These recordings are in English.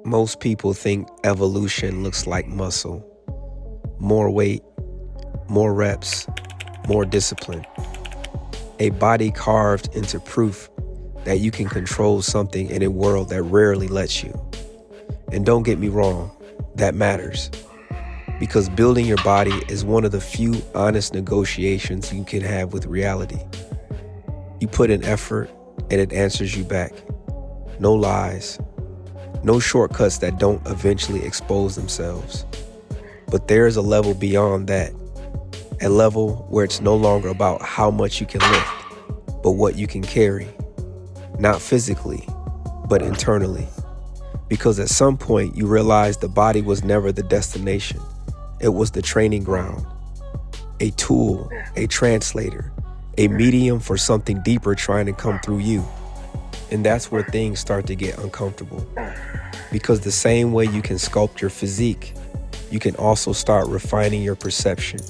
Most people think evolution looks like muscle. More weight, more reps, more discipline. A body carved into proof that you can control something in a world that rarely lets you. And don't get me wrong, that matters. Because building your body is one of the few honest negotiations you can have with reality. You put in effort and it answers you back. No lies. No shortcuts that don't eventually expose themselves. But there's a level beyond that. A level where it's no longer about how much you can lift, but what you can carry. Not physically, but internally. Because at some point you realize the body was never the destination. It was the training ground. A tool, a translator, a medium for something deeper trying to come through you. And that's where things start to get uncomfortable. Because the same way you can sculpt your physique, you can also start refining your perception,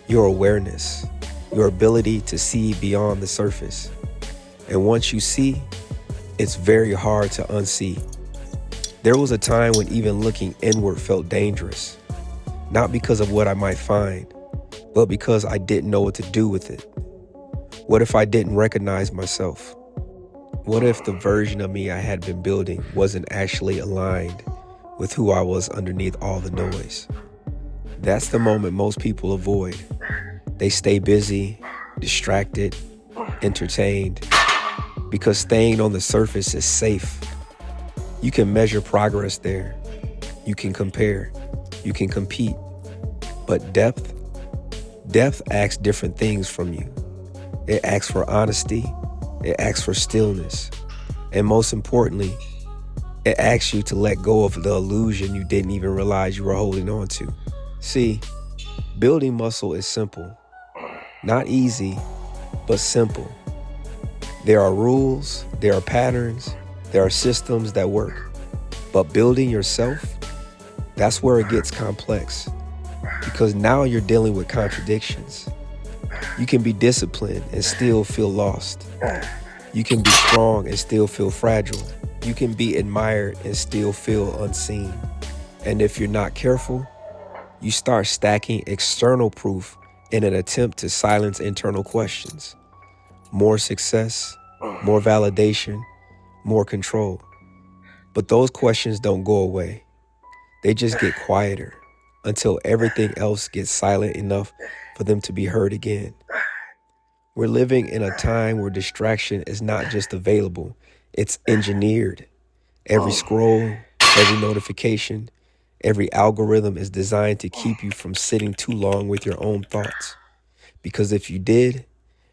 your awareness, your ability to see beyond the surface. And once you see, it's very hard to unsee. There was a time when even looking inward felt dangerous, not because of what I might find, but because I didn't know what to do with it. What if I didn't recognize myself? What if the version of me I had been building wasn't actually aligned with who I was underneath all the noise? That's the moment most people avoid. They stay busy, distracted, entertained, because staying on the surface is safe. You can measure progress there. You can compare. You can compete. But depth asks different things from you. It asks for honesty. It asks for stillness. And most importantly, it asks you to let go of the illusion you didn't even realize you were holding on to. See, building muscle is simple. Not easy, but simple. There are rules, there are patterns, there are systems that work. But building yourself, that's where it gets complex. Because now you're dealing with contradictions. You can be disciplined and still feel lost. You can be strong and still feel fragile. You can be admired and still feel unseen. And if you're not careful, you start stacking external proof in an attempt to silence internal questions. More success, more validation, more control. But those questions don't go away. They just get quieter until everything else gets silent enough for them to be heard again. We're living in a time where distraction is not just available, it's engineered. Every scroll, every notification, every algorithm is designed to keep you from sitting too long with your own thoughts. Because if you did,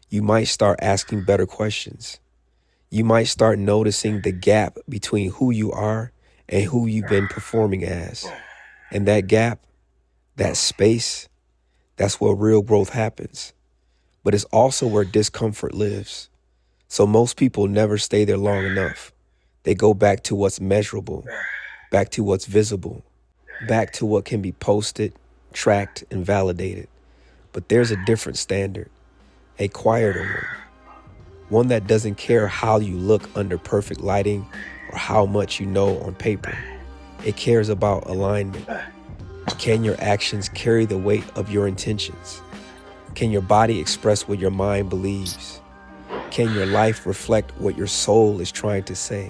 you might start asking better questions. You might start noticing the gap between who you are and who you've been performing as. And that gap, that space, that's where real growth happens. But it's also where discomfort lives. So most people never stay there long enough. They go back to what's measurable, back to what's visible, back to what can be posted, tracked, and validated. But there's a different standard, a quieter one that doesn't care how you look under perfect lighting or how much you know on paper. It cares about alignment. Can your actions carry the weight of your intentions? Can your body express what your mind believes? Can your life reflect what your soul is trying to say?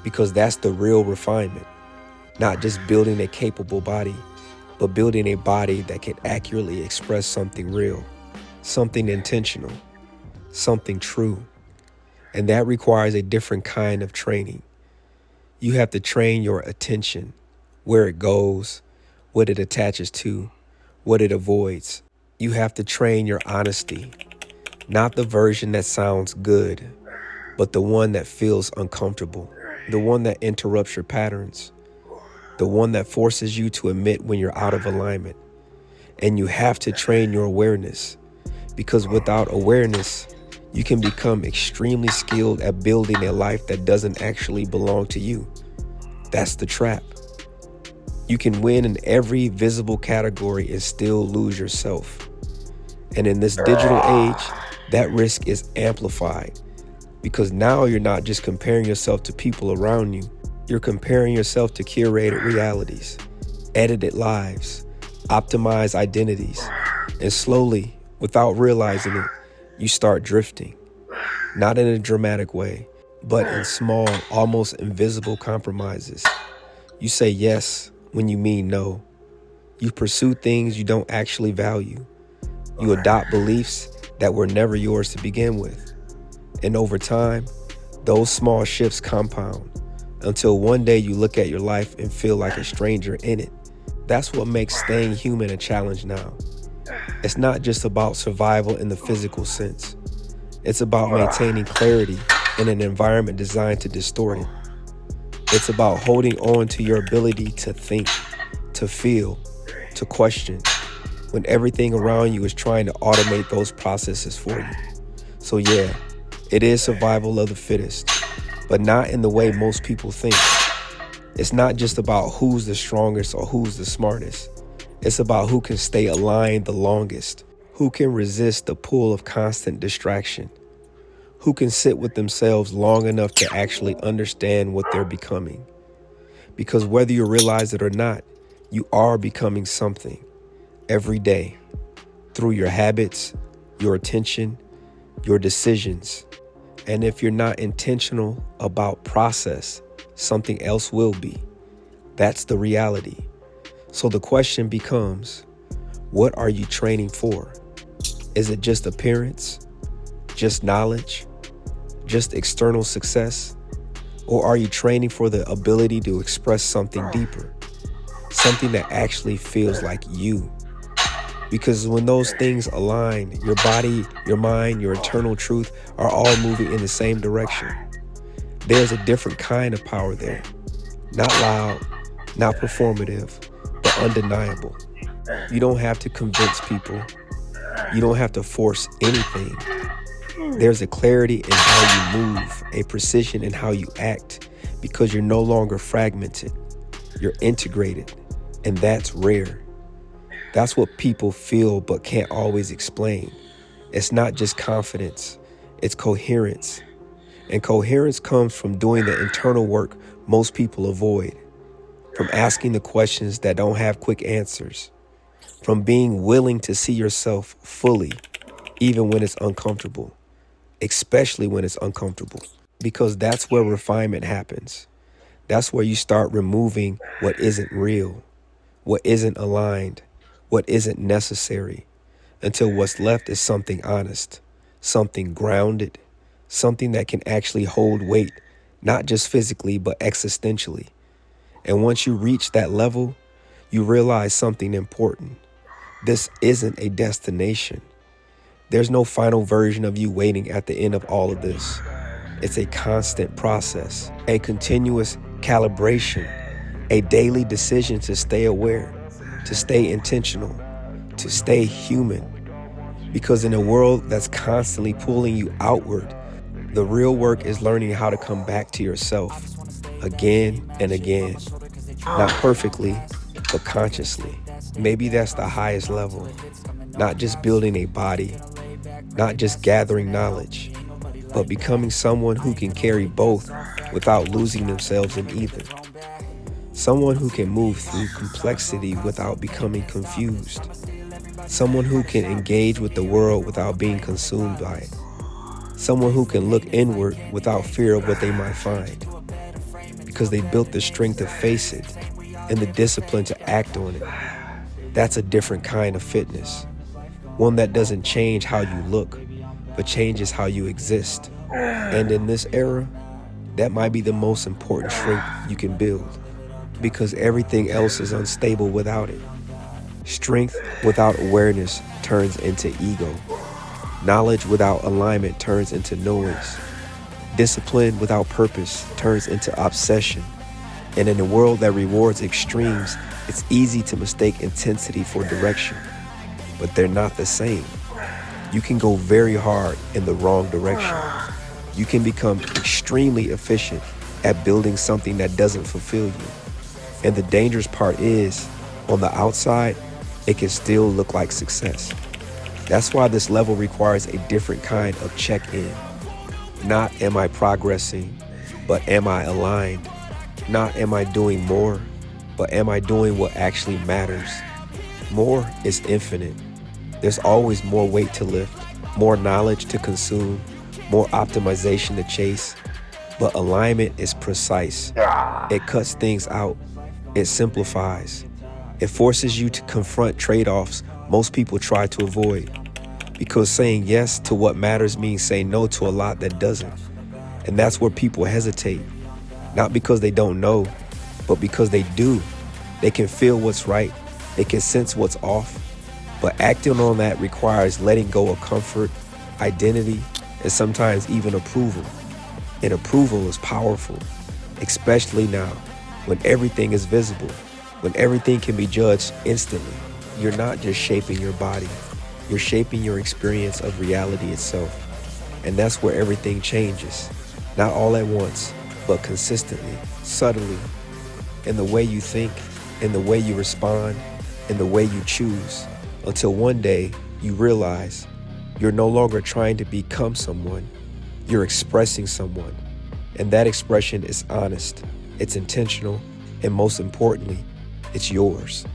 Because that's the real refinement. Not just building a capable body, but building a body that can accurately express something real, something intentional, something true. And that requires a different kind of training. You have to train your attention, where it goes, what it attaches to, what it avoids. You have to train your honesty, not the version that sounds good, but the one that feels uncomfortable, the one that interrupts your patterns, the one that forces you to admit when you're out of alignment. And you have to train your awareness, because without awareness, you can become extremely skilled at building a life that doesn't actually belong to you. That's the trap. You can win in every visible category and still lose yourself. And in this digital age, that risk is amplified because now you're not just comparing yourself to people around you, You're comparing yourself to curated realities, edited lives, optimized identities, and slowly, without realizing it, you start drifting. Not in a dramatic way, but in small, almost invisible compromises. You say yes when you mean no. You pursue things you don't actually value. You adopt beliefs that were never yours to begin with. And over time, those small shifts compound until one day you look at your life and feel like a stranger in it. That's what makes staying human a challenge now. It's not just about survival in the physical sense. It's about maintaining clarity in an environment designed to distort it. It's about holding on to your ability to think, to feel, to question, when everything around you is trying to automate those processes for you. So yeah, it is survival of the fittest, but not in the way most people think. It's not just about who's the strongest or who's the smartest. It's about who can stay aligned the longest, who can resist the pull of constant distraction, who can sit with themselves long enough to actually understand what they're becoming. Because whether you realize it or not, you are becoming something every day through your habits, your attention, your decisions. And if you're not intentional about process, something else will be. That's the reality. So the question becomes, what are you training for? Is it just appearance? Just knowledge? Just external success? Or are you training for the ability to express something deeper? Something that actually feels like you? Because when those things align, your body, your mind, your eternal truth are all moving in the same direction. There's a different kind of power there. Not loud, not performative, but undeniable. You don't have to convince people. You don't have to force anything. There's a clarity in how you move, a precision in how you act, because you're no longer fragmented. You're integrated, and that's rare. That's what people feel but can't always explain. It's not just confidence, it's coherence. And coherence comes from doing the internal work most people avoid, from asking the questions that don't have quick answers, from being willing to see yourself fully, even when it's uncomfortable, especially when it's uncomfortable, because that's where refinement happens. That's where you start removing what isn't real, what isn't aligned, what isn't necessary, until what's left is something honest, something grounded, something that can actually hold weight, not just physically, but existentially. And once you reach that level, you realize something important. This isn't a destination. There's no final version of you waiting at the end of all of this. It's a constant process, a continuous calibration, a daily decision to stay aware, to stay intentional, to stay human. Because in a world that's constantly pulling you outward, the real work is learning how to come back to yourself again and again. Not perfectly, but consciously. Maybe that's the highest level. Not just building a body, not just gathering knowledge, but becoming someone who can carry both without losing themselves in either. Someone who can move through complexity without becoming confused. Someone who can engage with the world without being consumed by it. Someone who can look inward without fear of what they might find, because they built the strength to face it and the discipline to act on it. That's a different kind of fitness. One that doesn't change how you look, but changes how you exist. And in this era, that might be the most important strength you can build, because everything else is unstable without it. Strength without awareness turns into ego. Knowledge without alignment turns into noise. Discipline without purpose turns into obsession. And in a world that rewards extremes, it's easy to mistake intensity for direction. But they're not the same. You can go very hard in the wrong direction. You can become extremely efficient at building something that doesn't fulfill you. And the dangerous part is, on the outside, it can still look like success. That's why this level requires a different kind of check-in. Not am I progressing, but am I aligned? Not am I doing more, but am I doing what actually matters? More is infinite. There's always more weight to lift, more knowledge to consume, more optimization to chase. But alignment is precise. It cuts things out. It simplifies. It forces you to confront trade-offs most people try to avoid. Because saying yes to what matters means saying no to a lot that doesn't. And that's where people hesitate. Not because they don't know, but because they do. They can feel what's right. They can sense what's off. But acting on that requires letting go of comfort, identity, and sometimes even approval. And approval is powerful, especially now, when everything is visible, when everything can be judged instantly. You're not just shaping your body, you're shaping your experience of reality itself. And that's where everything changes. Not all at once, but consistently, subtly, in the way you think, in the way you respond, in the way you choose, until one day you realize you're no longer trying to become someone, you're expressing someone. And that expression is honest, it's intentional, and most importantly, it's yours.